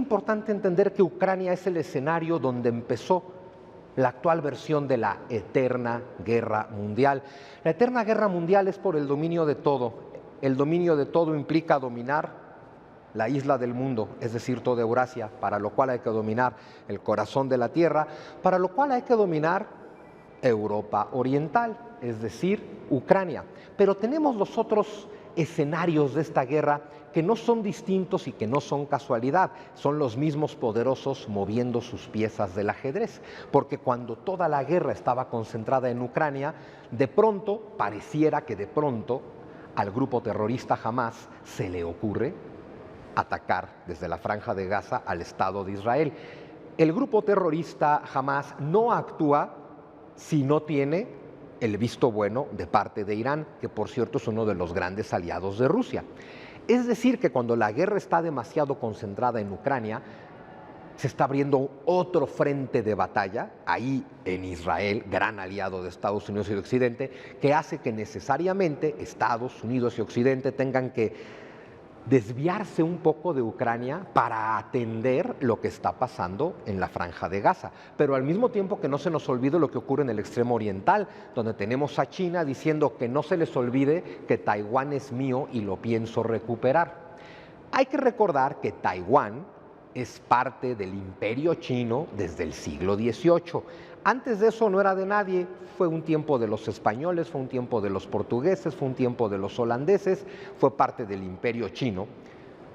importante entender que Ucrania es el escenario donde empezó la actual versión de la eterna guerra mundial. La eterna guerra mundial es por el dominio de todo. El dominio de todo implica dominar la isla del mundo, es decir, toda Eurasia, para lo cual hay que dominar el corazón de la tierra, para lo cual hay que dominar Europa Oriental, es decir, Ucrania. Pero tenemos los otros escenarios de esta guerra que no son distintos y que no son casualidad, son los mismos poderosos moviendo sus piezas del ajedrez, porque cuando toda la guerra estaba concentrada en Ucrania, de pronto, pareciera que de pronto, al grupo terrorista Hamás se le ocurre atacar desde la Franja de Gaza al Estado de Israel. El grupo terrorista Hamás no actúa si no tiene el visto bueno de parte de Irán, que por cierto es uno de los grandes aliados de Rusia. Es decir, que cuando la guerra está demasiado concentrada en Ucrania, se está abriendo otro frente de batalla, ahí en Israel, gran aliado de Estados Unidos y de Occidente, que hace que necesariamente Estados Unidos y Occidente tengan que desviarse un poco de Ucrania para atender lo que está pasando en la Franja de Gaza. Pero al mismo tiempo que no se nos olvide lo que ocurre en el extremo oriental, donde tenemos a China diciendo que no se les olvide que Taiwán es mío y lo pienso recuperar. Hay que recordar que Taiwán es parte del imperio chino desde el siglo XVIII. Antes de eso no era de nadie, fue un tiempo de los españoles, fue un tiempo de los portugueses, fue un tiempo de los holandeses, fue parte del imperio chino,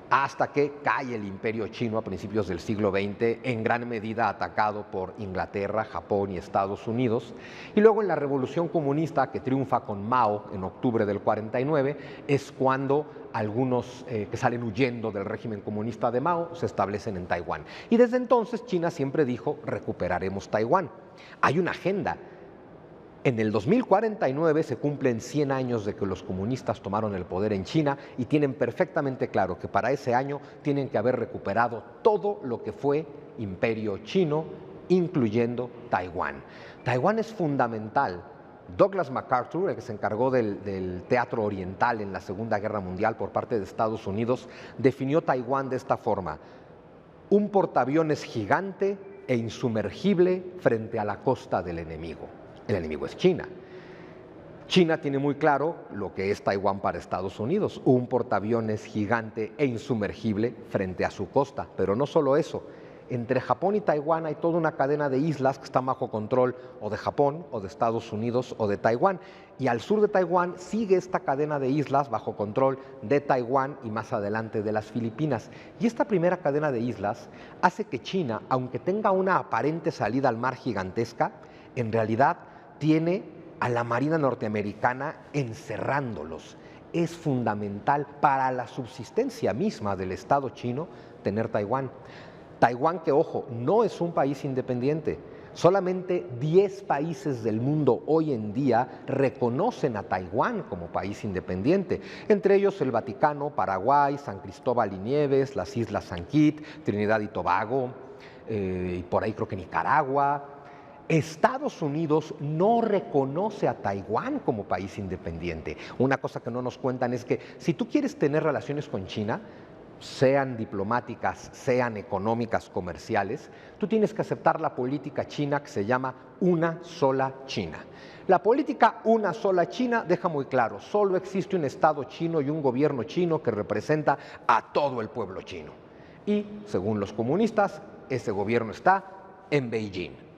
hasta que cae el imperio chino a principios del siglo XX, en gran medida atacado por Inglaterra, Japón y Estados Unidos. Y luego en la revolución comunista que triunfa con Mao en octubre del 49, es cuando algunos que salen huyendo del régimen comunista de Mao se establecen en Taiwán. Y desde entonces China siempre dijo, recuperaremos Taiwán. Hay una agenda. En el 2049 se cumplen 100 años de que los comunistas tomaron el poder en China y tienen perfectamente claro que para ese año tienen que haber recuperado todo lo que fue imperio chino, incluyendo Taiwán. Taiwán es fundamental. Douglas MacArthur, el que se encargó del teatro oriental en la Segunda Guerra Mundial por parte de Estados Unidos, definió Taiwán de esta forma: un portaaviones gigante e insumergible frente a la costa del enemigo. El enemigo es China. China tiene muy claro lo que es Taiwán para Estados Unidos, un portaaviones gigante e insumergible frente a su costa. Pero no solo eso, entre Japón y Taiwán hay toda una cadena de islas que están bajo control o de Japón, o de Estados Unidos, o de Taiwán. Y al sur de Taiwán sigue esta cadena de islas bajo control de Taiwán y más adelante de las Filipinas. Y esta primera cadena de islas hace que China, aunque tenga una aparente salida al mar gigantesca, en realidad tiene a la Marina norteamericana encerrándolos. Es fundamental para la subsistencia misma del Estado chino tener Taiwán. Taiwán, que ojo, no es un país independiente. Solamente 10 países del mundo hoy en día reconocen a Taiwán como país independiente, entre ellos el Vaticano, Paraguay, San Cristóbal y Nieves, las Islas San Kitts, Trinidad y Tobago, y por ahí creo que Nicaragua. Estados Unidos no reconoce a Taiwán como país independiente. Una cosa que no nos cuentan es que si tú quieres tener relaciones con China, sean diplomáticas, sean económicas, comerciales, tú tienes que aceptar la política china que se llama una sola China. La política una sola China deja muy claro, solo existe un Estado chino y un gobierno chino que representa a todo el pueblo chino. Y, según los comunistas, ese gobierno está en Beijing.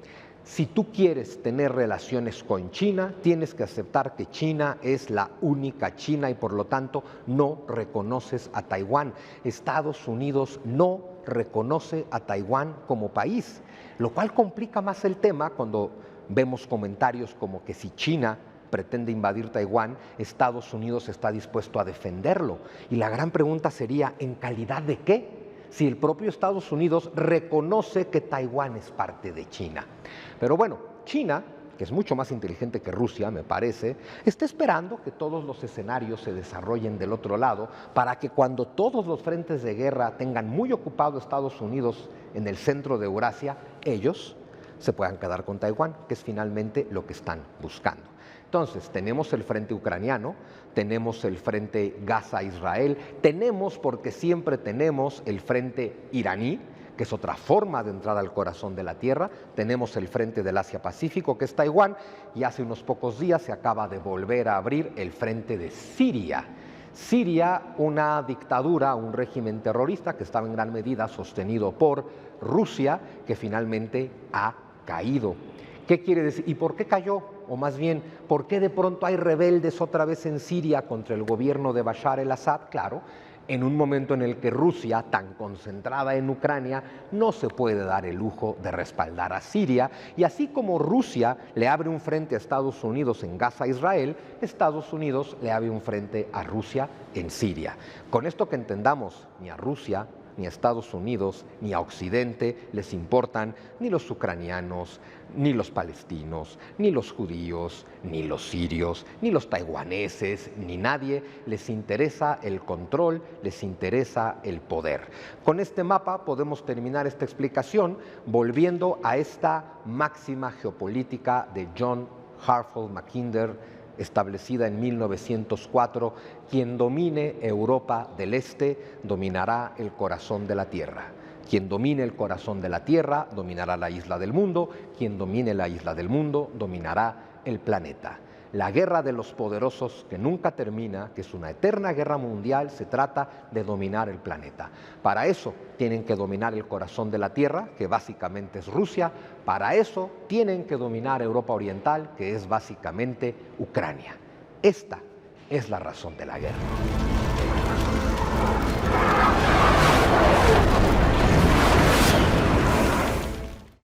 Si tú quieres tener relaciones con China, tienes que aceptar que China es la única China y por lo tanto no reconoces a Taiwán. Estados Unidos no reconoce a Taiwán como país, lo cual complica más el tema cuando vemos comentarios como que si China pretende invadir Taiwán, Estados Unidos está dispuesto a defenderlo. Y la gran pregunta sería, ¿en calidad de qué? Si el propio Estados Unidos reconoce que Taiwán es parte de China. Pero bueno, China, que es mucho más inteligente que Rusia, me parece, está esperando que todos los escenarios se desarrollen del otro lado para que cuando todos los frentes de guerra tengan muy ocupado Estados Unidos en el centro de Eurasia, ellos se puedan quedar con Taiwán, que es finalmente lo que están buscando. Entonces, tenemos el frente ucraniano, tenemos el frente Gaza-Israel, tenemos, porque siempre tenemos, el frente iraní, que es otra forma de entrar al corazón de la Tierra. Tenemos el frente del Asia-Pacífico, que es Taiwán, y hace unos pocos días se acaba de volver a abrir el frente de Siria. Siria, una dictadura, un régimen terrorista que estaba en gran medida sostenido por Rusia, que finalmente ha caído. ¿Qué quiere decir? ¿Y por qué cayó? O más bien, ¿por qué de pronto hay rebeldes otra vez en Siria contra el gobierno de Bashar el-Assad? Claro, en un momento en el que Rusia, tan concentrada en Ucrania, no se puede dar el lujo de respaldar a Siria, y así como Rusia le abre un frente a Estados Unidos en Gaza-Israel, Estados Unidos le abre un frente a Rusia en Siria. Con esto que entendamos, ni a Rusia, ni a Estados Unidos, ni a Occidente les importan ni los ucranianos, ni los palestinos, ni los judíos, ni los sirios, ni los taiwaneses, ni nadie. Les interesa el control, les interesa el poder. Con este mapa podemos terminar esta explicación volviendo a esta máxima geopolítica de John Hartford Mackinder, establecida en 1904: quien domine Europa del Este dominará el corazón de la Tierra. Quien domine el corazón de la Tierra dominará la isla del mundo. Quien domine la isla del mundo dominará el planeta. La guerra de los poderosos que nunca termina, que es una eterna guerra mundial, se trata de dominar el planeta. Para eso tienen que dominar el corazón de la Tierra, que básicamente es Rusia. Para eso tienen que dominar Europa Oriental, que es básicamente Ucrania. Esta es la razón de la guerra.